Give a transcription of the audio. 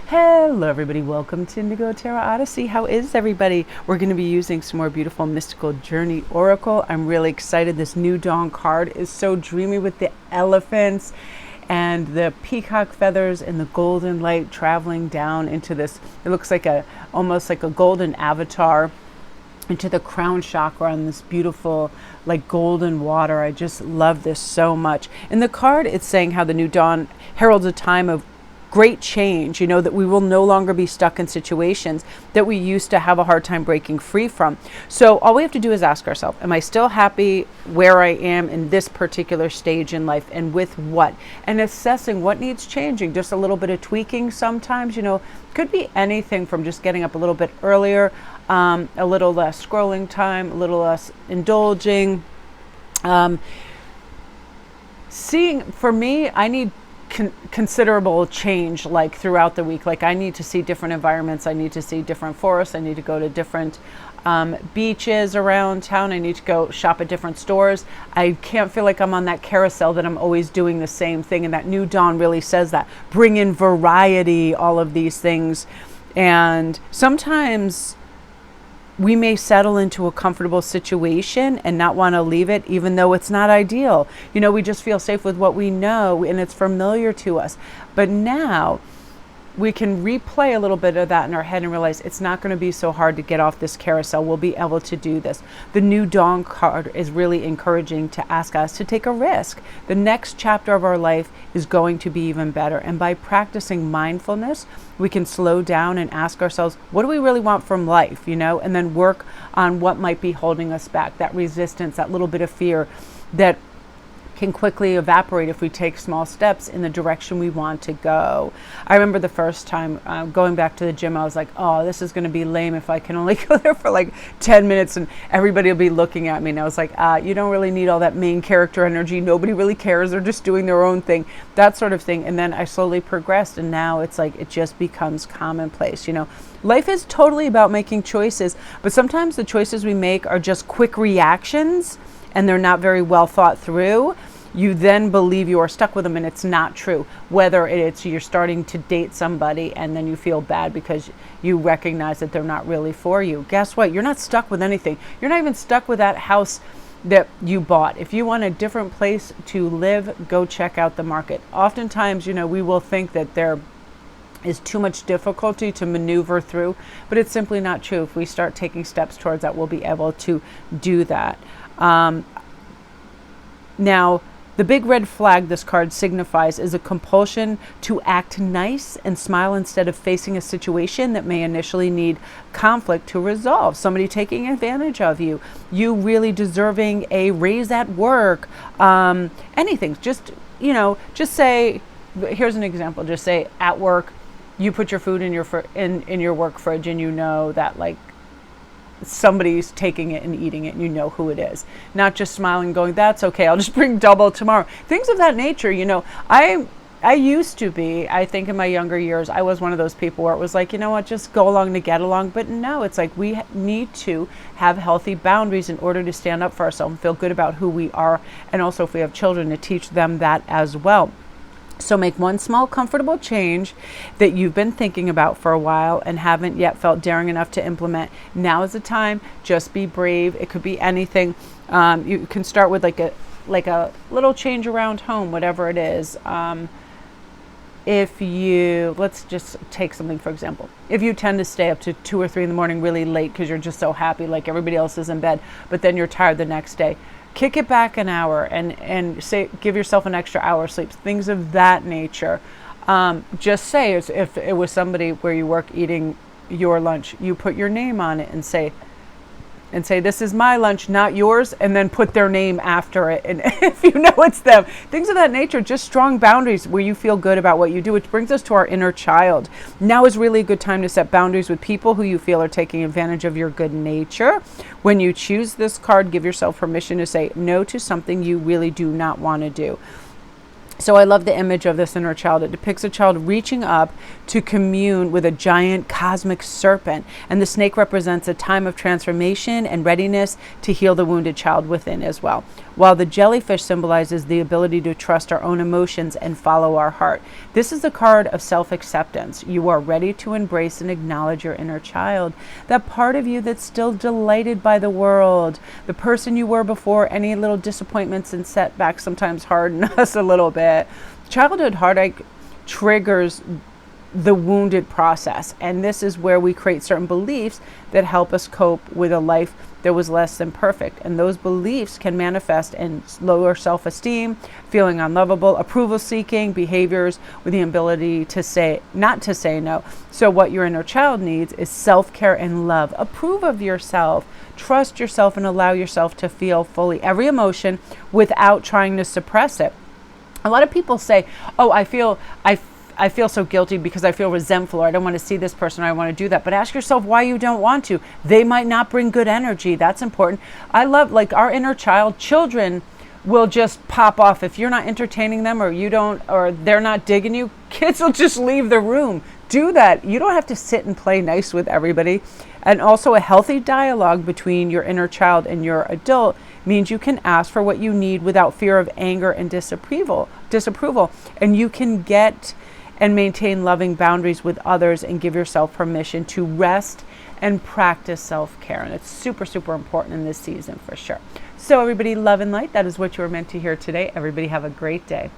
Hello everybody, welcome to Indigo Tarot Odyssey. How is everybody? We're going to be using some more beautiful Mystical Journey Oracle. I'm really excited. This New Dawn card is so dreamy with the elephants and the peacock feathers and the golden light traveling down into this. It looks like almost like a golden avatar into the crown chakra on this beautiful like golden water. I just love this so much. In the card, it's saying how the New Dawn heralds a time of great change, that we will no longer be stuck in situations that we used to have a hard time breaking free from. So all we have to do is ask ourselves, am I still happy where I am in this particular stage in life, and with what? And assessing what needs changing. Just a little bit of tweaking sometimes, could be anything from just getting up a little bit earlier, a little less scrolling time, a little less indulging. For me, I need considerable change like throughout the week. Like I need to see different environments. I need to see different forests. I need to go to different beaches around town. I need to go shop at different stores. I can't feel like I'm on that carousel that I'm always doing the same thing. And that New Dawn really says that. Bring in variety, all of these things. And sometimes we may settle into a comfortable situation and not want to leave it, even though it's not ideal. We just feel safe with what we know and it's familiar to us. But now we can replay a little bit of that in our head and realize it's not going to be so hard to get off this carousel. We'll be able to do this. The New Dawn card is really encouraging to ask us to take a risk. The next chapter of our life is going to be even better. And by practicing mindfulness, we can slow down and ask ourselves, what do we really want from life, and then work on what might be holding us back, that resistance, that little bit of fear that can quickly evaporate if we take small steps in the direction we want to go. I remember the first time going back to the gym, I was like, oh, this is going to be lame if I can only go there for like 10 minutes and everybody will be looking at me. And I was like, you don't really need all that main character energy. Nobody really cares. They're just doing their own thing, that sort of thing. And then I slowly progressed, and now it's like it just becomes commonplace. Life is totally about making choices, but sometimes the choices we make are just quick reactions and they're not very well thought through. You then believe you are stuck with them, and it's not true. Whether it's you're starting to date somebody and then you feel bad because you recognize that they're not really for you. Guess what? You're not stuck with anything. You're not even stuck with that house that you bought. If you want a different place to live, go check out the market. Oftentimes, we will think that there is too much difficulty to maneuver through, but it's simply not true. If we start taking steps towards that, we'll be able to do that. Now, the big red flag this card signifies is a compulsion to act nice and smile instead of facing a situation that may initially need conflict to resolve. Somebody taking advantage of you, you really deserving a raise at work, anything. Just say, here's an example. Just say at work, you put your food in your work fridge, and that like somebody's taking it and eating it, and you know who it is. Not just smiling going, that's okay, I'll just bring double tomorrow. Things of that nature. I used to be, I think in my younger years, I was one of those people where it was like, just go along to get along. But no, it's like we need to have healthy boundaries in order to stand up for ourselves and feel good about who we are. And also if we have children, to teach them that as well. So make one small comfortable change that you've been thinking about for a while and haven't yet felt daring enough to implement. Now is the time. Just be brave. It could be anything. You can start with like a little change around home, whatever it is. Let's just take something, for example. If you tend to stay up to 2 or 3 in the morning really late because you're just so happy, like everybody else is in bed, but then you're tired the next day, kick it back an hour and say, give yourself an extra hour sleep, things of that nature. Just say, if it was somebody where you work eating your lunch, you put your name on it and say, this is my lunch, not yours, and then put their name after it. And if you know it's them, things of that nature, just strong boundaries where you feel good about what you do, which brings us to our inner child. Now is really a good time to set boundaries with people who you feel are taking advantage of your good nature. When you choose this card, give yourself permission to say no to something you really do not want to do. So I love the image of this inner child. It depicts a child reaching up to commune with a giant cosmic serpent. And the snake represents a time of transformation and readiness to heal the wounded child within as well. while the jellyfish symbolizes the ability to trust our own emotions and follow our heart. This is a card of self-acceptance. You are ready to embrace and acknowledge your inner child, that part of you that's still delighted by the world, the person you were before any little disappointments and setbacks sometimes harden us a little bit. Childhood heartache triggers the wounded process, and this is where we create certain beliefs that help us cope with a life that was less than perfect. And those beliefs can manifest in lower self-esteem, feeling unlovable, approval-seeking behaviors with the ability to say not to say no. So what your inner child needs is self-care and love. Approve of yourself, trust yourself, and allow yourself to feel fully every emotion without trying to suppress it. A lot of people say, oh, I feel so guilty because I feel resentful, or I don't want to see this person, or I want to do that. But ask yourself why you don't want to. They might not bring good energy. That's important. I love, like, our inner child. Children will just pop off if you're not entertaining them, or you don't, or they're not digging you. Kids will just leave the room. Do that. You don't have to sit and play nice with everybody. And also, a healthy dialogue between your inner child and your adult means you can ask for what you need without fear of anger and disapproval. And you can get and maintain loving boundaries with others and give yourself permission to rest and practice self-care. And it's super, super important in this season for sure. So everybody, love and light. That is what you were meant to hear today. Everybody have a great day.